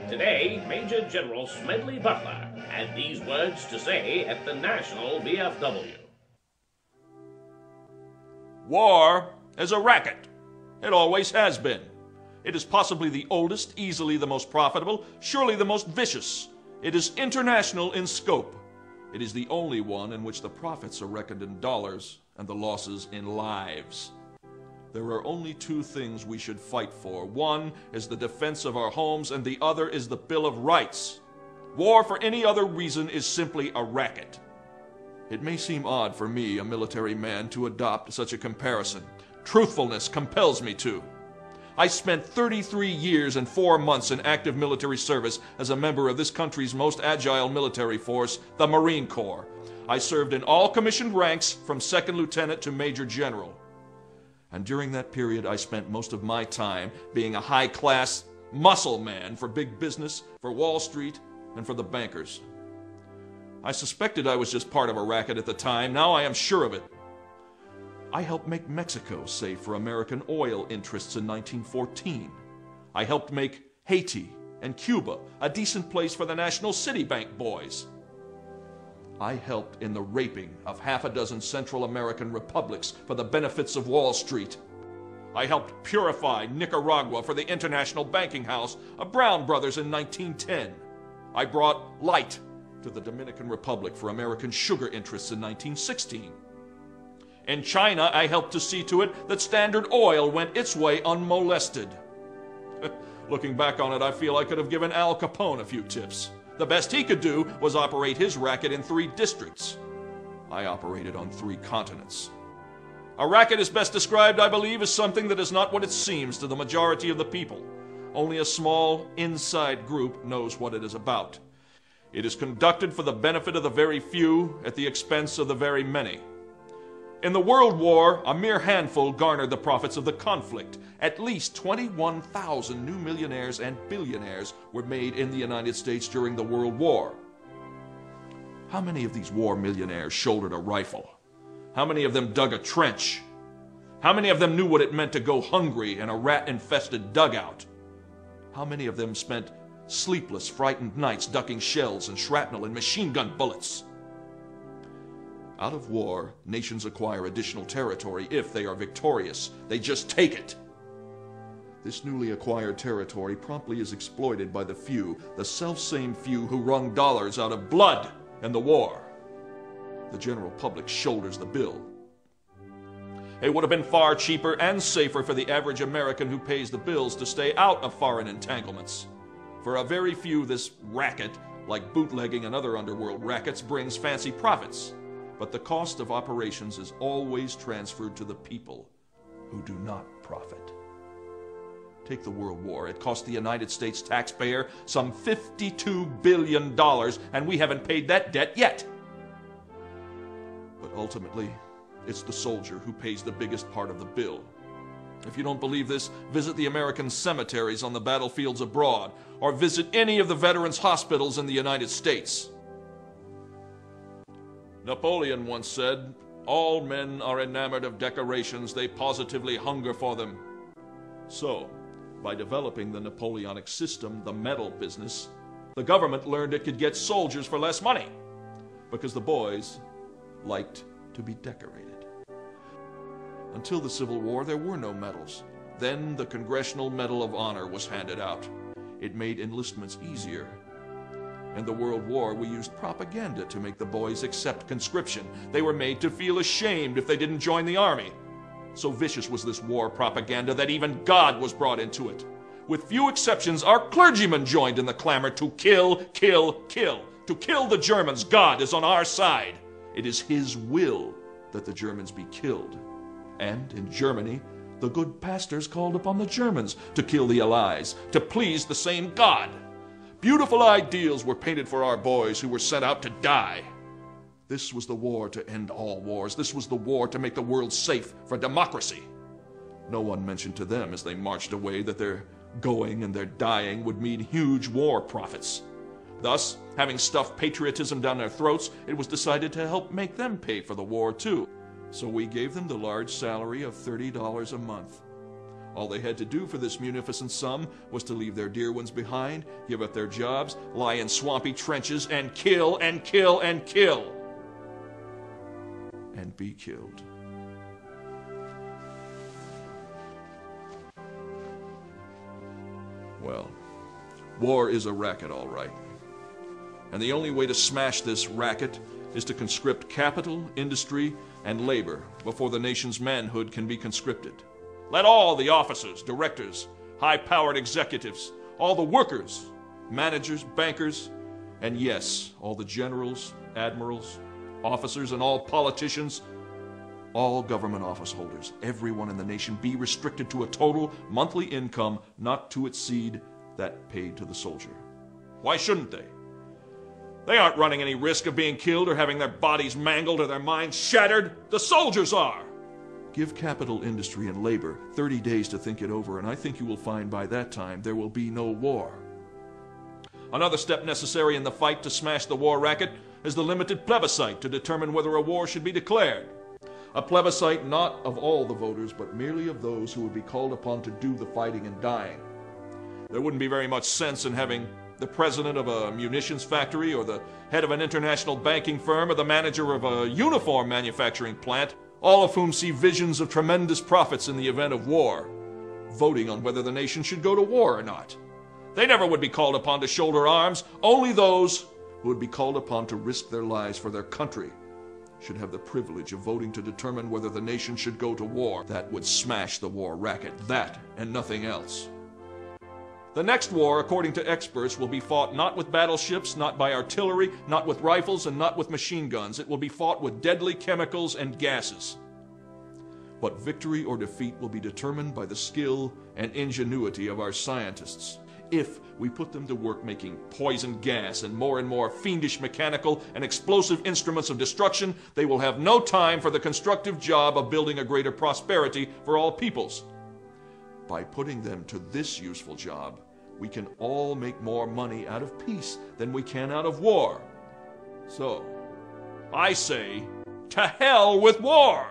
Today, Major General Smedley Butler had these words to say at the National VFW. War is a racket. It always has been. It is possibly the oldest, easily the most profitable, surely the most vicious. It is international in scope. It is the only one in which the profits are reckoned in dollars and the losses in lives. There are only two things we should fight for. One is the defense of our homes, and the other is the Bill of Rights. War for any other reason is simply a racket. It may seem odd for me, a military man, to adopt such a comparison. Truthfulness compels me to. I spent 33 years and 4 months in active military service as a member of this country's most agile military force, the Marine Corps. I served in all commissioned ranks from second lieutenant to major general. And during that period, I spent most of my time being a high-class muscle man for big business, for Wall Street, and for the bankers. I suspected I was just part of a racket at the time. Now I am sure of it. I helped make Mexico safe for American oil interests in 1914. I helped make Haiti and Cuba a decent place for the National Citibank boys. I helped in the raping of half a dozen Central American republics for the benefits of Wall Street. I helped purify Nicaragua for the International Banking House of Brown Brothers in 1910. I brought light to the Dominican Republic for American sugar interests in 1916. In China, I helped to see to it that Standard Oil went its way unmolested. Looking back on it, I feel I could have given Al Capone a few tips. The best he could do was operate his racket in 3 districts. I operated on 3 continents. A racket is best described, I believe, as something that is not what it seems to the majority of the people. Only a small, inside group knows what it is about. It is conducted for the benefit of the very few at the expense of the very many. In the World War, a mere handful garnered the profits of the conflict. At least 21,000 new millionaires and billionaires were made in the United States during the World War. How many of these war millionaires shouldered a rifle? How many of them dug a trench? How many of them knew what it meant to go hungry in a rat-infested dugout? How many of them spent sleepless, frightened nights ducking shells and shrapnel and machine gun bullets? Out of war, nations acquire additional territory if they are victorious. They just take it. This newly acquired territory promptly is exploited by the few, the selfsame few who wrung dollars out of blood in the war. The general public shoulders the bill. It would have been far cheaper and safer for the average American who pays the bills to stay out of foreign entanglements. For a very few, this racket, like bootlegging and other underworld rackets, brings fancy profits. But the cost of operations is always transferred to the people who do not profit. Take the World War. It cost the United States taxpayer some $52 billion, and we haven't paid that debt yet. But ultimately, it's the soldier who pays the biggest part of the bill. If you don't believe this, visit the American cemeteries on the battlefields abroad, or visit any of the veterans' hospitals in the United States. Napoleon once said, "All men are enamored of decorations, they positively hunger for them." So, by developing the Napoleonic system, the medal business, the government learned it could get soldiers for less money, because the boys liked to be decorated. Until the Civil War, there were no medals. Then the Congressional Medal of Honor was handed out. It made enlistments easier. In the World War, we used propaganda to make the boys accept conscription. They were made to feel ashamed if they didn't join the army. So vicious was this war propaganda that even God was brought into it. With few exceptions, our clergymen joined in the clamor to kill, kill, kill. To kill the Germans. God is on our side. It is His will that the Germans be killed. And in Germany, the good pastors called upon the Germans to kill the Allies, to please the same God. Beautiful ideals were painted for our boys who were sent out to die. This was the war to end all wars. This was the war to make the world safe for democracy. No one mentioned to them as they marched away that their going and their dying would mean huge war profits. Thus, having stuffed patriotism down their throats, it was decided to help make them pay for the war too. So we gave them the large salary of $30 a month. All they had to do for this munificent sum was to leave their dear ones behind, give up their jobs, lie in swampy trenches, and kill and kill and kill. And be killed. Well, war is a racket, all right. And the only way to smash this racket is to conscript capital, industry, and labor before the nation's manhood can be conscripted. Let all the officers, directors, high-powered executives, all the workers, managers, bankers, and yes, all the generals, admirals, officers, and all politicians, all government office holders, everyone in the nation be restricted to a total monthly income not to exceed that paid to the soldier. Why shouldn't they? They aren't running any risk of being killed or having their bodies mangled or their minds shattered. The soldiers are. Give capital, industry, and labor 30 days to think it over, and I think you will find by that time there will be no war. Another step necessary in the fight to smash the war racket is the limited plebiscite to determine whether a war should be declared. A plebiscite not of all the voters, but merely of those who would be called upon to do the fighting and dying. There wouldn't be very much sense in having the president of a munitions factory, or the head of an international banking firm, or the manager of a uniform manufacturing plant, all of whom see visions of tremendous profits in the event of war, voting on whether the nation should go to war or not. They never would be called upon to shoulder arms. Only those who would be called upon to risk their lives for their country should have the privilege of voting to determine whether the nation should go to war. That would smash the war racket. That and nothing else. The next war, according to experts, will be fought not with battleships, not by artillery, not with rifles, and not with machine guns. It will be fought with deadly chemicals and gases. But victory or defeat will be determined by the skill and ingenuity of our scientists. If we put them to work making poison gas and more fiendish mechanical and explosive instruments of destruction, they will have no time for the constructive job of building a greater prosperity for all peoples. By putting them to this useful job, we can all make more money out of peace than we can out of war. So, I say, to hell with war!